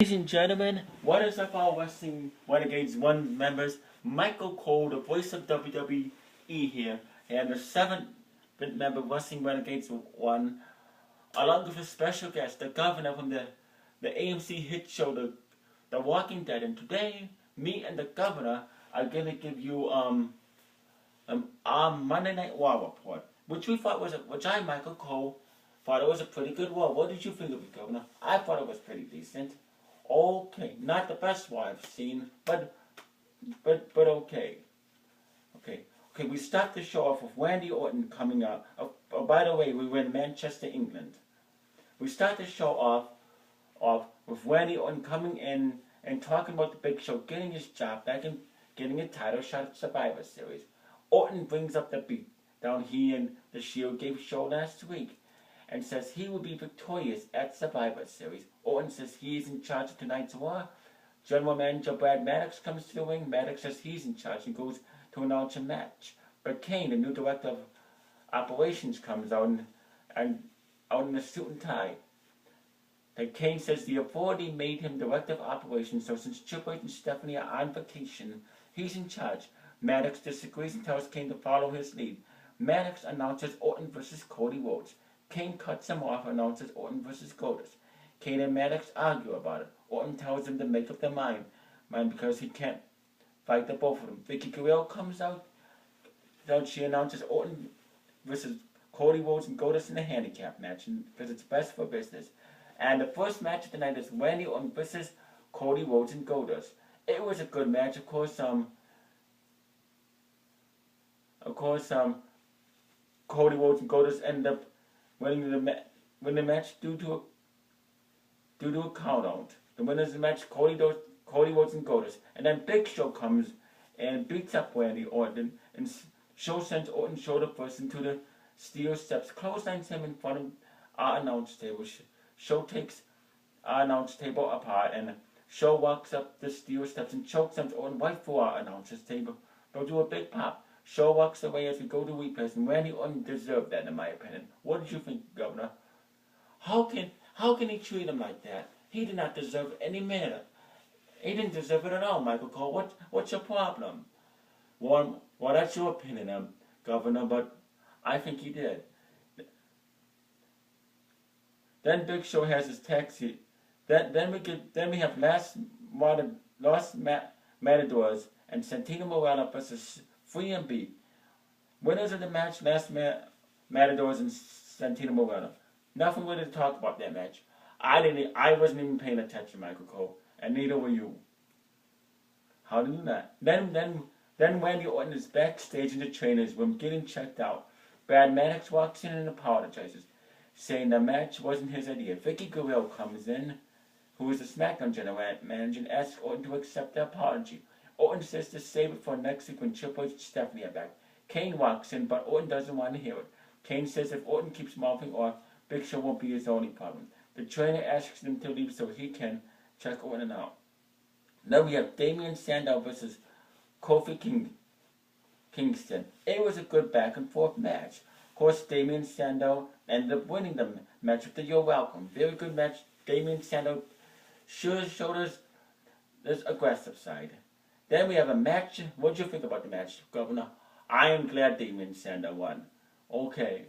Ladies and gentlemen, what is up, our Wrestling Renegades 1 members? Michael Cole, the voice of WWE here, and the 7th member of Wrestling Renegades 1, along with a special guest, the governor from the AMC hit show, the Walking Dead. And today, me and the governor are going to give you our Monday Night Raw report, which I, Michael Cole, thought it was a pretty good Raw. What did you think of it, Governor? I thought it was pretty decent. Okay, not the best one I've seen, but okay. Okay, we start the show off with Randy Orton coming out. Oh, by the way, we were in Manchester, England. We start the show off with Randy Orton coming in and talking about the Big Show getting his job back and getting a title shot at Survivor Series. Orton brings up the beat down he and the Shield gave show last week and says he will be victorious at Survivor Series. Orton says he is in charge of tonight's Raw. General Manager Brad Maddox comes to the ring. Maddox says he's in charge and goes to announce a match. But Kane, the new director of operations, comes out in a suit and tie. That Kane says the authority made him director of operations, so since Triple H and Stephanie are on vacation, he's in charge. Maddox disagrees and tells Kane to follow his lead. Maddox announces Orton versus Cody Rhodes. Kane cuts him off and announces Orton versus Goldust. Kane and Maddox argue about it. Orton tells him to make up their mind because he can't fight the both of them. Vicky Guerrero comes out. Then she announces Orton versus Cody Rhodes and Goldust in a handicap match because it's best for business. And the first match of the night is Randy Orton versus Cody Rhodes and Goldust. It was a good match, of course. Cody Rhodes and Goldust ended up winning the match due to a count out. The winners of the match, Cody Rhodes and Goldust. And then Big Show comes and beats up Randy Orton and Show sends Orton shoulder first into the steel steps, clotheslines him in front of our announce table. Show takes our announce table apart and Show walks up the steel steps and chokeslammed Orton right through our announcer's table. They'll do a big pop. Show walks away as we go to replays, and Randy Orton deserved that, in my opinion. What did you think, Governor? How can he treat him like that? He did not deserve any minute. He didn't deserve it at all, Michael Cole. What's your problem? Well, that's your opinion, Governor, but I think he did. Then Big Show has his taxi. Then we have Los Matadors and Santino Morella versus Free and B. Winners of the match, Matadors and Santino Morella. Nothing really to talk about that match. I wasn't even paying attention, Michael Cole, and neither were you. How do you not? Then Randy Orton is backstage in the trainer's room getting checked out. Brad Maddox walks in and apologizes, saying the match wasn't his idea. Vicky Guerrero comes in, who is the SmackDown general manager, and asks Orton to accept the apology. Orton says to save it for next week when Triple H and Stephanie are back. Kane walks in, but Orton doesn't want to hear it. Kane says if Orton keeps mouthing off, Big Show won't be his only problem. The trainer asks him to leave so he can check Orton out. Then we have Damien Sandow versus Kofi Kingston. It was a good back and forth match. Of course, Damien Sandow ended up winning the match with the You're Welcome. Very good match. Damien Sandow sure showed us this aggressive side. Then we have a match. What did you think about the match, Governor? I am glad Damien Sandow won. Okay.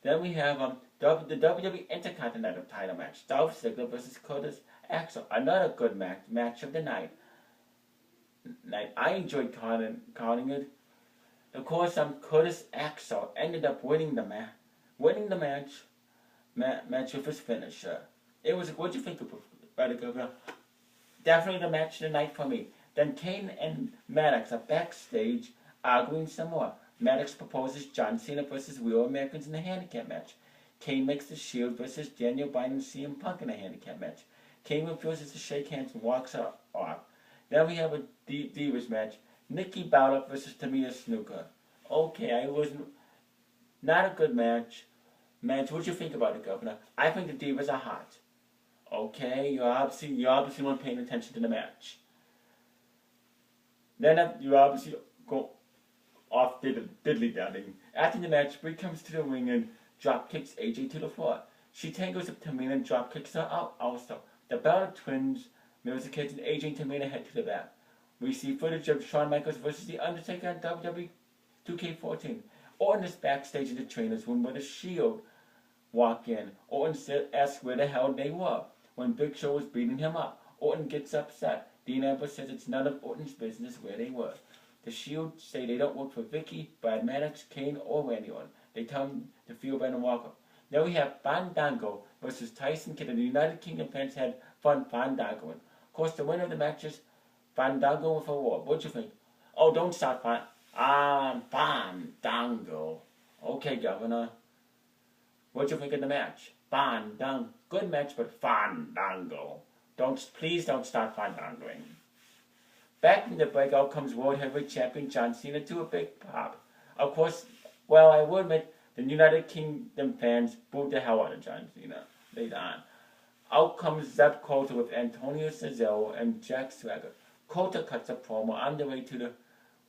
Then we have the WWE Intercontinental title match. Dolph Ziggler versus Curtis Axel. Another good match of the night. I enjoyed calling it. Of course, Curtis Axel ended up winning the match with his finisher. It was. What did you think of it, Governor? Definitely the match of the night for me. Then Kane and Maddox are backstage arguing some more. Maddox proposes John Cena versus Real Americans in a handicap match. Kane makes the Shield versus Daniel Bryan and CM Punk in a handicap match. Kane refuses to shake hands and walks off. Then we have a Divas match. Nikki Bella versus Tamina Snuka. Okay, not a good match. What do you think about it, Governor? I think the Divas are hot. Okay, you obviously weren't paying attention to the match. Then you obviously go off diddly-dallying. After the match, Brie comes to the ring and drop kicks AJ to the floor. She tangles up Tamina and drop kicks her out also. The Bella twins Music Hits, and Adrian Tamina head to the back. We see footage of Shawn Michaels versus The Undertaker on WWE 2K14. Orton is backstage in the trainer's room where the Shield walk in. Orton asks where the hell they were when Big Show was beating him up. Orton gets upset. Dean Ambrose says it's none of Orton's business where they were. The Shield say they don't work for Vicky, Brad Maddox, Kane, or Randy Orton. They tell him to feel better and walk up. Now we have Fandango versus Tyson Kidd, and the United Kingdom fans had fun Fandangoing. Of course, the winner of the match is Fandango with a war. What'd you think? Oh, don't start Fandango. Okay, Governor. What'd you think of the match? Fandango. Good match, but Fandango. Please don't start Fandangoing. Back from the break, out comes World Heavyweight Champion John Cena to a big pop. Of course, well, I will admit, the United Kingdom fans booed the hell out of John Cena later on. Out comes Zeb Colter with Antonio Cesaro and Jack Swagger. Colter cuts a promo on the way to the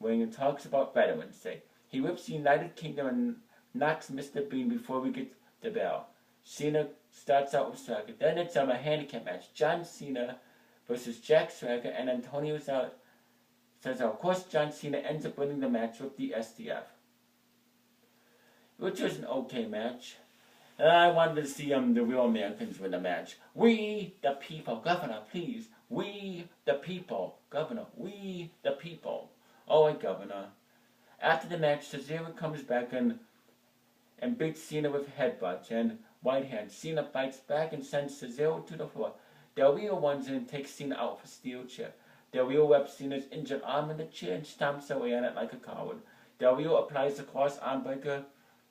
ring and talks about Veterans Day. He whips the United Kingdom and knocks Mr. Bean before we get the bell. Cena starts out with Swagger. Then it's a handicap match. John Cena versus Jack Swagger and Antonio Cesaro. Of course, John Cena ends up winning the match with the STF, which was an okay match. I wanted to see the real Americans win the match. We the people, Governor, please. We the people, Governor. We the people. Oh, Governor. After the match, Cesaro comes back and beats Cena with headbutts and right hand. Cena fights back and sends Cesaro to the floor. Del Rio runs in and takes Cena out with a steel chair. Del Rio wraps Cena's injured arm in the chair and stomps away on it like a coward. Del Rio applies the cross arm breaker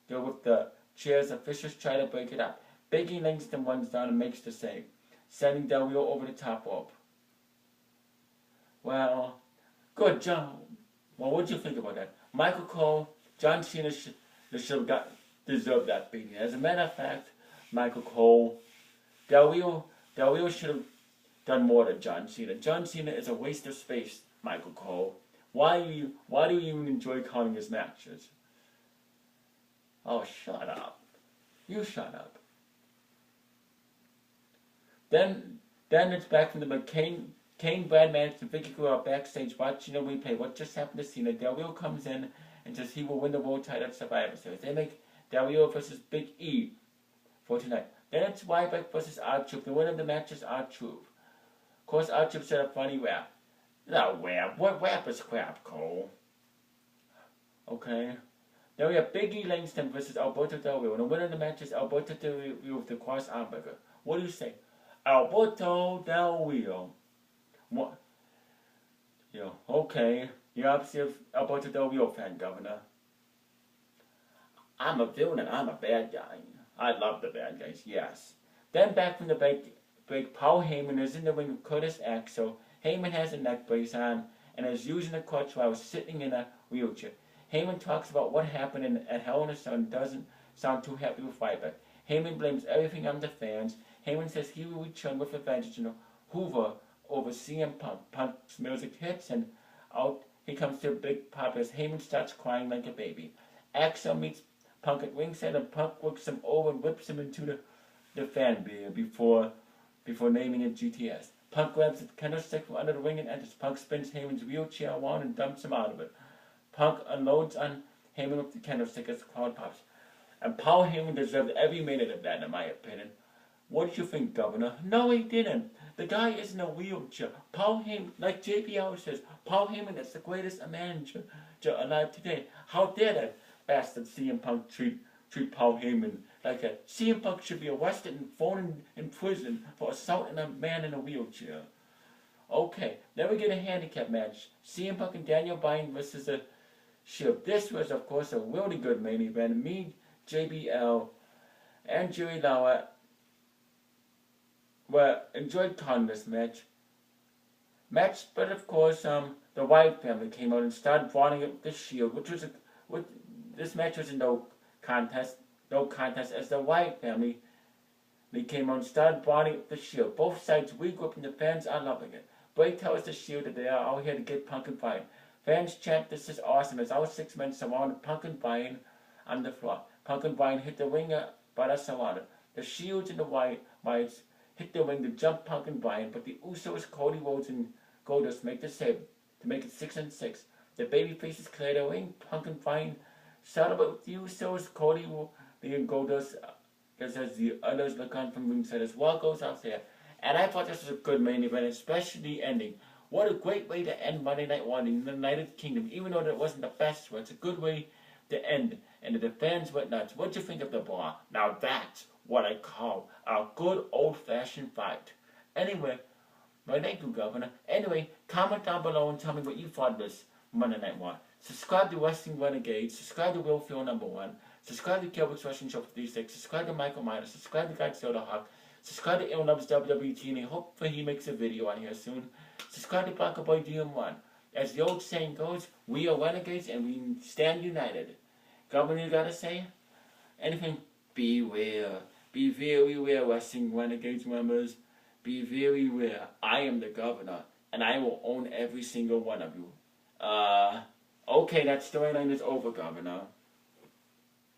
with the chairs. Officials try to break it up. Biggie Langston runs down and makes the save, sending Del Rio over the top rope. Well, good job. Well, what'd you think about that? Michael Cole, John Cena should have deserved that beating. As a matter of fact, Michael Cole, Del Rio should have done more than John Cena. John Cena is a waste of space, Michael Cole. Why do you even enjoy calling his matches? Oh, shut up. You shut up. Then it's back from the Kane, Brad Maddox, and Vicky Guerrero backstage watching a replay. What just happened to Cena? Del Rio comes in and says he will win the world title at Survivor Series. They make Del Rio versus Big E for tonight. Then it's Ryback versus R-Truth. The winner of the match is R-Truth. Of course, R-Truth said a funny rap. No rap. What rap is crap, Cole? Okay. Then we have Big E Langston versus Alberto Del Rio. And the winner of the match is Alberto Del Rio with the cross armbreaker. What do you say? Alberto Del Rio. What? Okay. You're obviously an Alberto Del Rio fan, Governor. I'm a villain. I'm a bad guy. I love the bad guys, yes. Then back from the break, Paul Heyman is in the ring with Curtis Axel. Heyman has a neck brace on and is using a crutch while sitting in a wheelchair. Heyman talks about what happened at Hell in a Cell and doesn't sound too happy with Ryback. Heyman blames everything on the fans. Heyman says he will return with a vengeance and Hoover over CM Punk. Punk's music hits and out he comes to a big pop as Heyman starts crying like a baby. Axel meets Punk at ringside and Punk works him over and whips him into the fan beer before naming it GTS. Punk grabs the candlestick from under the ring and enters. Punk spins Heyman's wheelchair around and dumps him out of it. Punk unloads on Heyman with the candlestick as the crowd pops. And Paul Heyman deserved every minute of that, in my opinion. What did you think, Governor? No, he didn't. The guy is in a wheelchair. Paul Heyman, like JBL says, Paul Heyman is the greatest manager alive today. How dare that bastard CM Punk treat Paul Heyman like that? CM Punk should be arrested and thrown in prison for assaulting a man in a wheelchair. Okay, then we get a handicap match. CM Punk and Daniel Bryan versus the Shield. This was, of course, a really good main event. Me, JBL, and Jerry Lawler enjoyed calling this match. But of course, the Wyatt family came out and started brawling up the Shield, this match was no contest as the Wyatt family came out and started brawling up the Shield. Both sides regroup and the fans are loving it. Bray tells the Shield that they are out here to get Punk and Bryan. Fans chant, "This is awesome," as all 6 men surround Punk and Bryan on the floor. Punk and Bryan hit the ring, but are surrounded. The Shields and the Wyatts hit the ring to jump Punk and Bryan, but the Usos, Cody Rhodes, and Goldust make the save to make it 6-6. The babyfaces clear the ring. Punk and Bryan celebrate with the Usos, Cody, and Goldust, just as the others look on from ringside as well goes out there. And I thought this was a good main event, especially the ending. What a great way to end Monday Night Raw in the United Kingdom, even though that wasn't the best one. It's a good way to end, and the fans went nuts. What'd you think of the Brawl? Now that's what I call a good old-fashioned fight. Anyway, well, thank you, Governor. Anyway, comment down below and tell me what you thought of this Monday Night Raw. Subscribe to Wrestling Renegades. Subscribe to Will Feel #1. Subscribe to Kilbrick's Wrestling Show 56. Subscribe to Michael Myers. Subscribe to Godzilla Hawk. Subscribe to Illnub's WWE and hopefully he makes a video on here soon. Subscribe to Black Boy DM1. As the old saying goes, we are renegades and we stand united. Governor, you gotta say anything? Beware. Be very aware, Wrestling Renegades members. Be very aware. I am the governor, and I will own every single one of you. Okay, that storyline is over, Governor.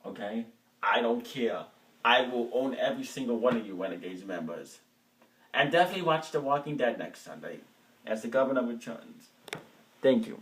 Okay? I don't care. I will own every single one of you Renegades members. And definitely watch The Walking Dead next Sunday, as the governor returns. Thank you.